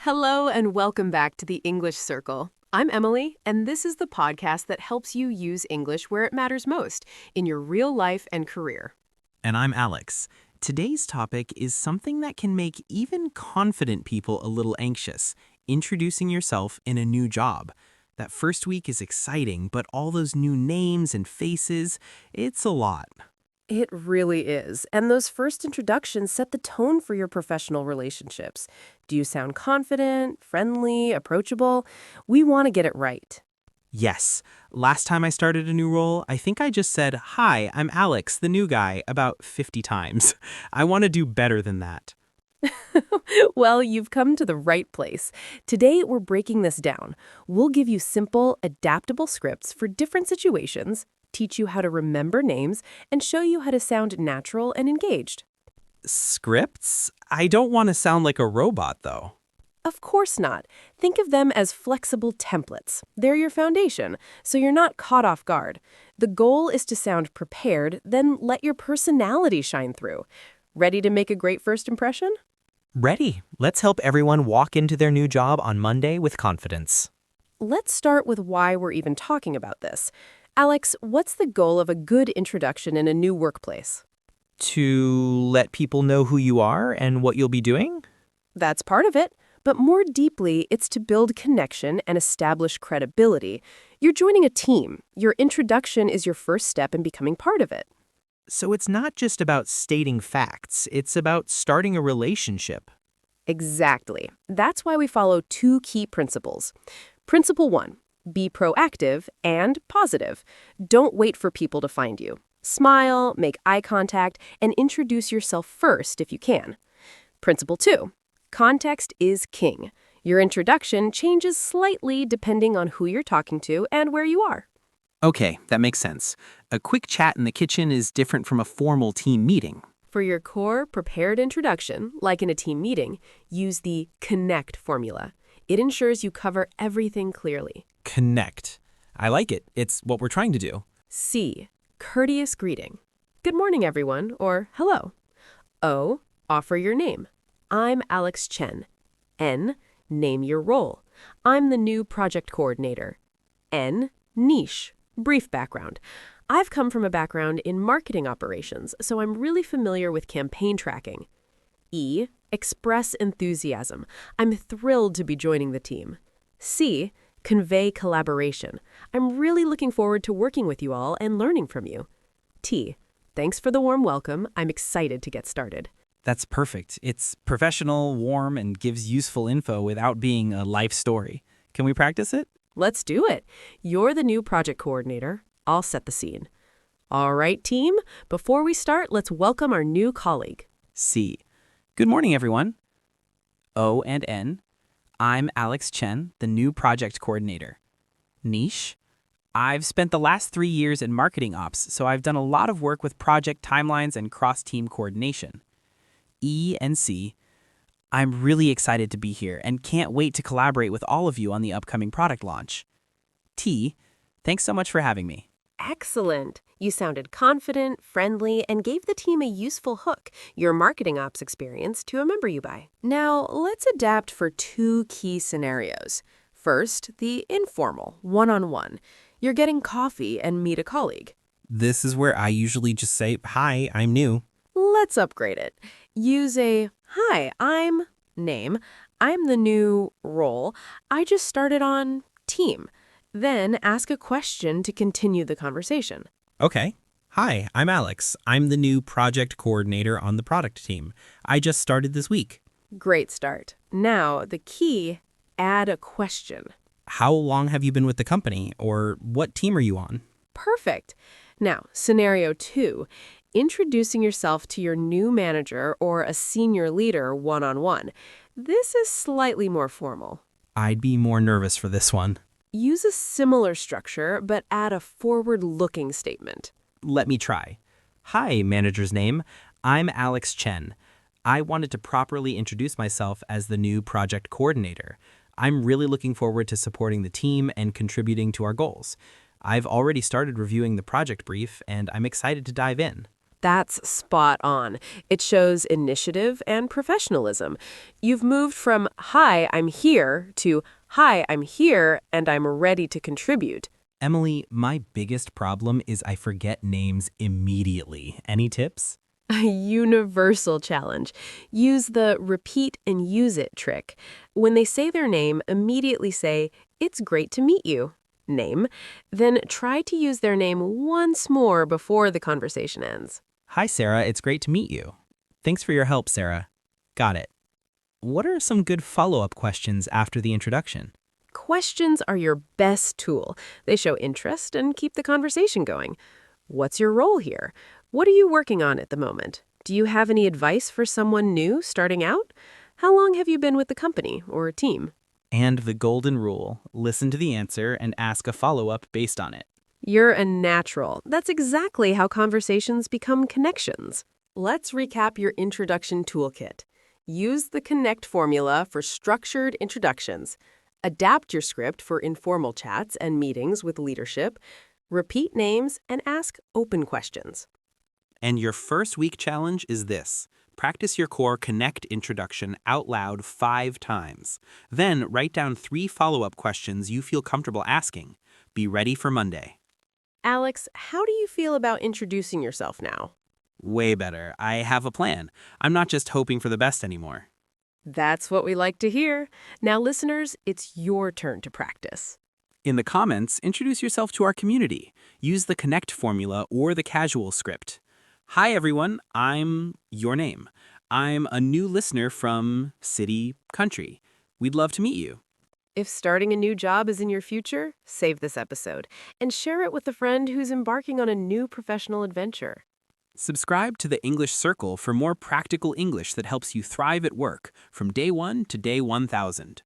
Hello and welcome back to the English Circle. I'm Emily, and this is the podcast that helps you use English where it matters most, in your real life and career. And I'm Alex. Today's topic is something that can make even confident people a little anxious, introducing yourself in a new job. That first week is exciting, but all those new names and faces, it's a lot. It really is, and those first introductions set the tone for your professional relationships. Do you sound confident, friendly, approachable? We want to get it right. Yes, last time I started a new role, I think I just said, "Hi, I'm Alex, the new guy," about 50 times. I want to do better than that. Well, you've come to the right place. Today, we're breaking this down. We'll give you simple, adaptable scripts for different situations, teach you how to remember names, and show you how to sound natural and engaged. Scripts? I don't want to sound like a robot, though. Of course not. Think of them as flexible templates. They're your foundation, so you're not caught off guard. The goal is to sound prepared, then let your personality shine through. Ready to make a great first impression? Ready. Let's help everyone walk into their new job on Monday with confidence. Let's start with why we're even talking about this. Alex, what's the goal of a good introduction in a new workplace? To let people know who you are and what you'll be doing? That's part of it, but more deeply, it's to build connection and establish credibility. You're joining a team. Your introduction is your first step in becoming part of it. So it's not just about stating facts, it's about starting a relationship. Exactly. That's why we follow two key principles. Principle 1, be proactive and positive. Don't wait for people to find you. Smile, make eye contact, and introduce yourself first if you can. Principle 2, context is king. Your introduction changes slightly depending on who you're talking to and where you are. Okay, that makes sense. A quick chat in the kitchen is different from a formal team meeting. For your core, prepared introduction, like in a team meeting, use the CONNECT formula. It ensures you cover everything clearly. Connect. I like it. It's what we're trying to do. C, courteous greeting. Good morning, everyone, or hello. O, offer your name. I'm Alex Chen. N, name your role. I'm the new project coordinator. N, niche. Brief background. I've come from a background in marketing operations, so I'm really familiar with campaign tracking. E, express enthusiasm. I'm thrilled to be joining the team. C, convey collaboration. I'm really looking forward to working with you all and learning from you. T, thanks for the warm welcome. I'm excited to get started. That's perfect. It's professional, warm, and gives useful info without being a life story. Can we practice it? Let's do it. You're the new project coordinator. I'll set the scene. All right, team. Before we start, let's welcome our new colleague. C. Good morning, everyone. O and N. I'm Alex Chen, the new project coordinator. Niche. I've spent the last 3 years in marketing ops, so I've done a lot of work with project timelines and cross-team coordination. E and C. I'm really excited to be here and can't wait to collaborate with all of you on the upcoming product launch. T. Thanks so much for having me. Excellent. You sounded confident, friendly, and gave the team a useful hook, your marketing ops experience, to remember you by. Now, let's adapt for two key scenarios. First, the informal, one-on-one. You're getting coffee and meet a colleague. This is where I usually just say, "Hi, I'm new." Let's upgrade it. Use a, hi, I'm name. I'm the new role. I just started on team. Then ask a question to continue the conversation. Okay. Hi, I'm Alex. I'm the new project coordinator on the product team. I just started this week. Great start. Now, the key, add a question. How long have you been with the company, or what team are you on? Perfect. Now, scenario 2, introducing yourself to your new manager or a senior leader one-on-one. This is slightly more formal. I'd be more nervous for this one. Use a similar structure, but add a forward-looking statement. Let me try. Hi, manager's name. I'm Alex Chen. I wanted to properly introduce myself as the new project coordinator. I'm really looking forward to supporting the team and contributing to our goals. I've already started reviewing the project brief, and I'm excited to dive in. That's spot on. It shows initiative and professionalism. You've moved from, "Hi, I'm here," to, "Hi, I'm here and I'm ready to contribute." Emily, my biggest problem is I forget names immediately. Any tips? A universal challenge. Use the repeat and use it trick. When they say their name, immediately say, "It's great to meet you." Name. Then try to use their name once more before the conversation ends. Hi, Sarah. It's great to meet you. Thanks for your help, Sarah. Got it. What are some good follow-up questions after the introduction? Questions are your best tool. They show interest and keep the conversation going. What's your role here? What are you working on at the moment? Do you have any advice for someone new starting out? How long have you been with the company or team? And the golden rule, listen to the answer and ask a follow-up based on it. You're a natural. That's exactly how conversations become connections. Let's recap your introduction toolkit. Use the CONNECT formula for structured introductions. Adapt your script for informal chats and meetings with leadership. Repeat names and ask open questions. And your first week challenge is this. Practice your core Connect introduction out loud 5 times. Then write down 3 follow-up questions you feel comfortable asking. Be ready for Monday. Alex, how do you feel about introducing yourself now? Way better. I have a plan. I'm not just hoping for the best anymore. That's what we like to hear. Now, listeners, it's your turn to practice. In the comments, introduce yourself to our community. Use the Connect formula or the casual script. Hi, everyone. I'm your name. I'm a new listener from city, country. We'd love to meet you. If starting a new job is in your future, save this episode and share it with a friend who's embarking on a new professional adventure. Subscribe to the English Circle for more practical English that helps you thrive at work from day 1 to day 1000.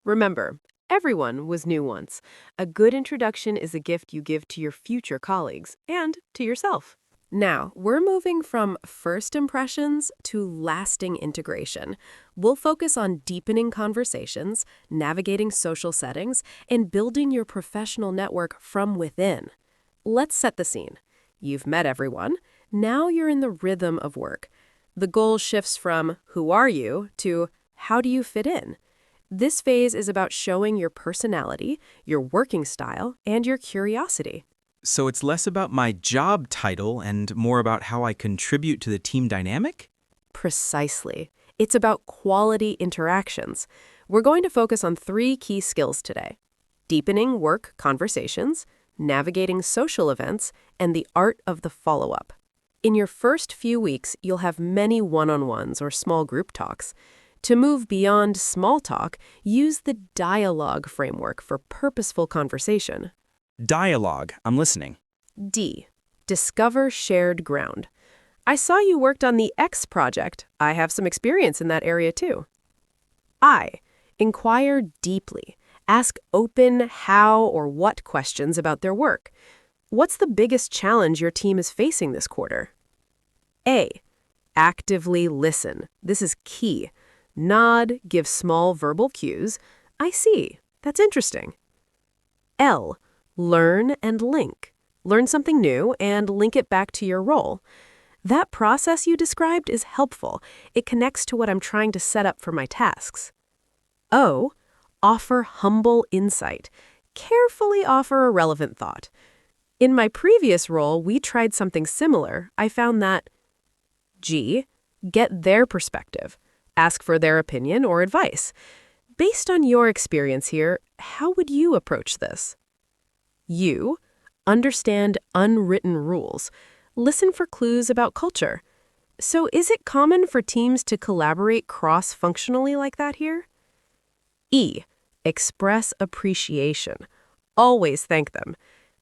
Remember, everyone was new once. A good introduction is a gift you give to your future colleagues and to yourself. Now, we're moving from first impressions to lasting integration. We'll focus on deepening conversations, navigating social settings, and building your professional network from within. Let's set the scene. You've met everyone. Now you're in the rhythm of work. The goal shifts from "who are you" to "how do you fit in?" This phase is about showing your personality, your working style, and your curiosity. So it's less about my job title and more about how I contribute to the team dynamic? Precisely. It's about quality interactions. We're going to focus on 3 key skills today: deepening work conversations, navigating social events, and the art of the follow-up. In your first few weeks, you'll have many one-on-ones or small group talks. To move beyond small talk, use the dialogue framework for purposeful conversation. Dialogue. I'm listening. D. Discover shared ground. I saw you worked on the X project. I have some experience in that area too. I. Inquire deeply. Ask open how or what questions about their work. What's the biggest challenge your team is facing this quarter? A. Actively listen. This is key. Nod, give small verbal cues. I see. That's interesting. L. Learn and link. Learn something new and link it back to your role. That process you described is helpful. It connects to what I'm trying to set up for my tasks. O. Offer humble insight. Carefully offer a relevant thought. In my previous role, we tried something similar. I found that. G. Get their perspective. Ask for their opinion or advice. Based on your experience here, how would you approach this? U. Understand unwritten rules. Listen for clues about culture. So is it common for teams to collaborate cross-functionally like that here? E. Express appreciation. Always thank them.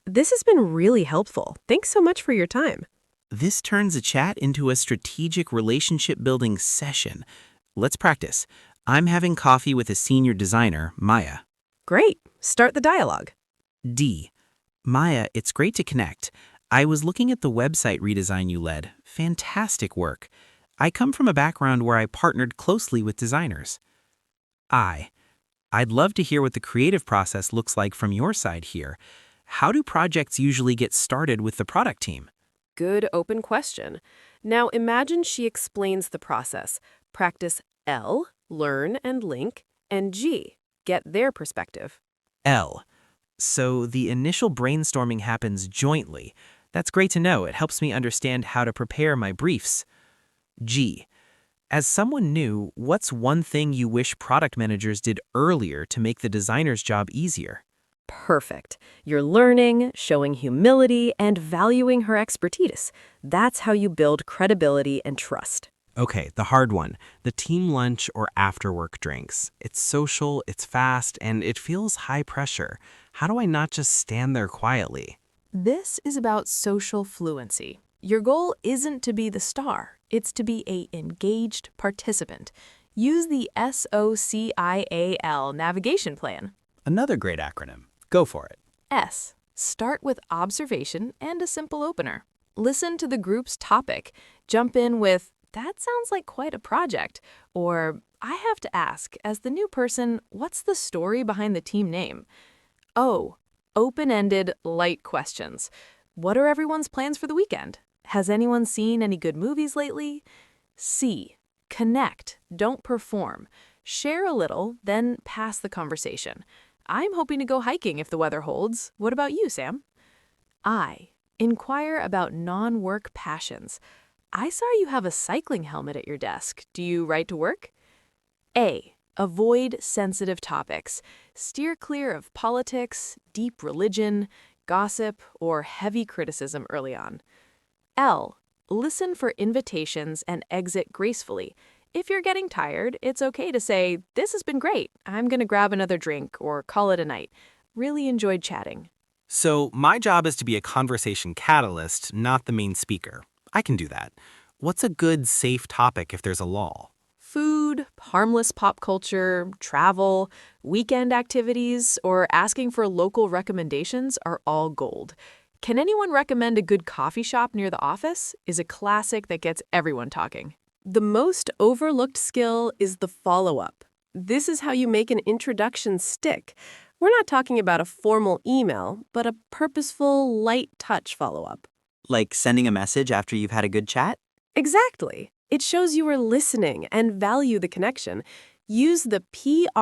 This has been really helpful. Thanks so much for your time. This turns a chat into a strategic relationship-building session. Let's practice. I'm having coffee with a senior designer, Maya. Great. Start the dialogue. D. Maya, it's great to connect. I was looking at the website redesign you led. Fantastic work. I come from a background where I partnered closely with designers. I'd love to hear what the creative process looks like from your side here. How do projects usually get started with the product team? Good open question. Now imagine she explains the process. Practice L, learn and link, and G, get their perspective. L. So the initial brainstorming happens jointly. That's great to know. It helps me understand how to prepare my briefs. G. As someone new, what's one thing you wish product managers did earlier to make the designer's job easier? Perfect. You're learning, showing humility, and valuing her expertise. That's how you build credibility and trust. Okay, the hard one. The team lunch or after-work drinks. It's social, it's fast, and it feels high pressure. How do I not just stand there quietly? This is about social fluency. Your goal isn't to be the star, it's to be an engaged participant. Use the SOCIAL navigation plan. Another great acronym. Go for it. S. Start with observation and a simple opener. Listen to the group's topic. Jump in with, "That sounds like quite a project," or "I have to ask, as the new person, what's the story behind the team name?" O. Open-ended, light questions. What are everyone's plans for the weekend? Has anyone seen any good movies lately? C. Connect, don't perform. Share a little, then pass the conversation. I'm hoping to go hiking if the weather holds. What about you, Sam? I. Inquire about non-work passions. I saw you have a cycling helmet at your desk. Do you ride to work? A. Avoid sensitive topics. Steer clear of politics, deep religion, gossip, or heavy criticism early on. L. Listen for invitations and exit gracefully. If you're getting tired, it's okay to say, "This has been great. I'm going to grab another drink," or call it a night. Really enjoyed chatting. So my job is to be a conversation catalyst, not the main speaker. I can do that. What's a good, safe topic if there's a lull? Food, harmless pop culture, travel, weekend activities, or asking for local recommendations are all gold. "Can anyone recommend a good coffee shop near the office?" is a classic that gets everyone talking. The most overlooked skill is the follow-up. This is how you make an introduction stick. We're not talking about a formal email, but a purposeful, light touch follow-up. Like sending a message after you've had a good chat? Exactly. It shows you are listening and value the connection. Use the PROMPT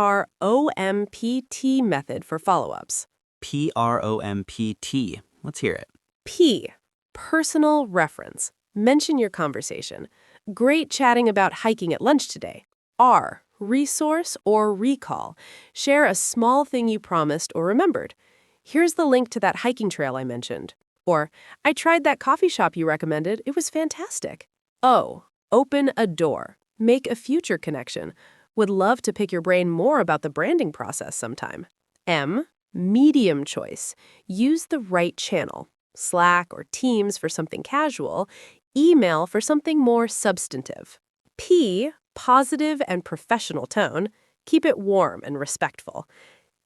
method for follow-ups. PROMPT. Let's hear it. P. Personal reference. Mention your conversation. Great chatting about hiking at lunch today. R. Resource or recall. Share a small thing you promised or remembered. Here's the link to that hiking trail I mentioned. Or, "I tried that coffee shop you recommended. It was fantastic." O. Open a door. Make a future connection. Would love to pick your brain more about the branding process sometime. M. Medium choice. Use the right channel. Slack or Teams for something casual. Email for something more substantive. P. Positive and professional tone. Keep it warm and respectful.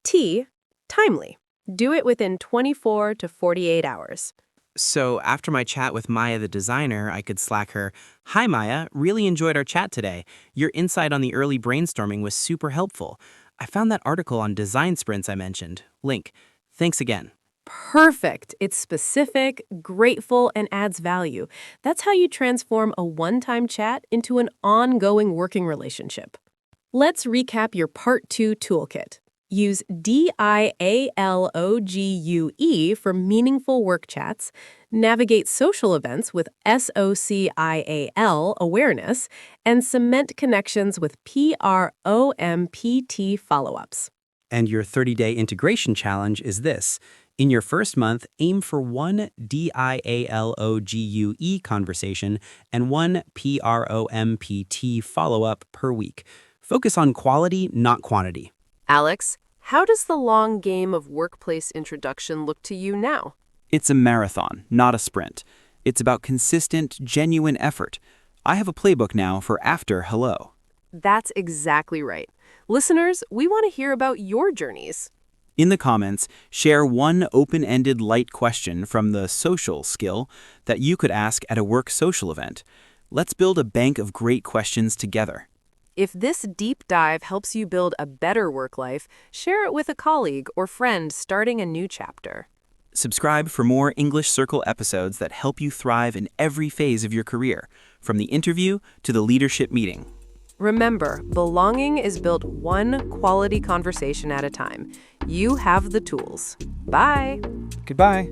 T. Timely. Do it within 24 to 48 hours. So after my chat with Maya the designer, I could Slack her, "Hi Maya, really enjoyed our chat today. Your insight on the early brainstorming was super helpful. I found that article on design sprints I mentioned. Link. Thanks again." Perfect. It's specific, grateful, and adds value. That's how you transform a one-time chat into an ongoing working relationship. Let's recap your Part 2 toolkit. Use DIALOGUE for meaningful work chats, navigate social events with SOCIAL awareness, and cement connections with PROMPT follow-ups. And your 30-day integration challenge is this. In your first month, aim for one DIALOGUE conversation and one PROMPT follow-up per week. Focus on quality, not quantity. Alex, how does the long game of workplace introduction look to you now? It's a marathon, not a sprint. It's about consistent, genuine effort. I have a playbook now for after hello. That's exactly right. Listeners, we want to hear about your journeys. In the comments, share one open-ended light question from the social skill that you could ask at a work social event. Let's build a bank of great questions together. If this deep dive helps you build a better work life, share it with a colleague or friend starting a new chapter. Subscribe for more English Circle episodes that help you thrive in every phase of your career, from the interview to the leadership meeting. Remember, belonging is built one quality conversation at a time. You have the tools. Bye. Goodbye.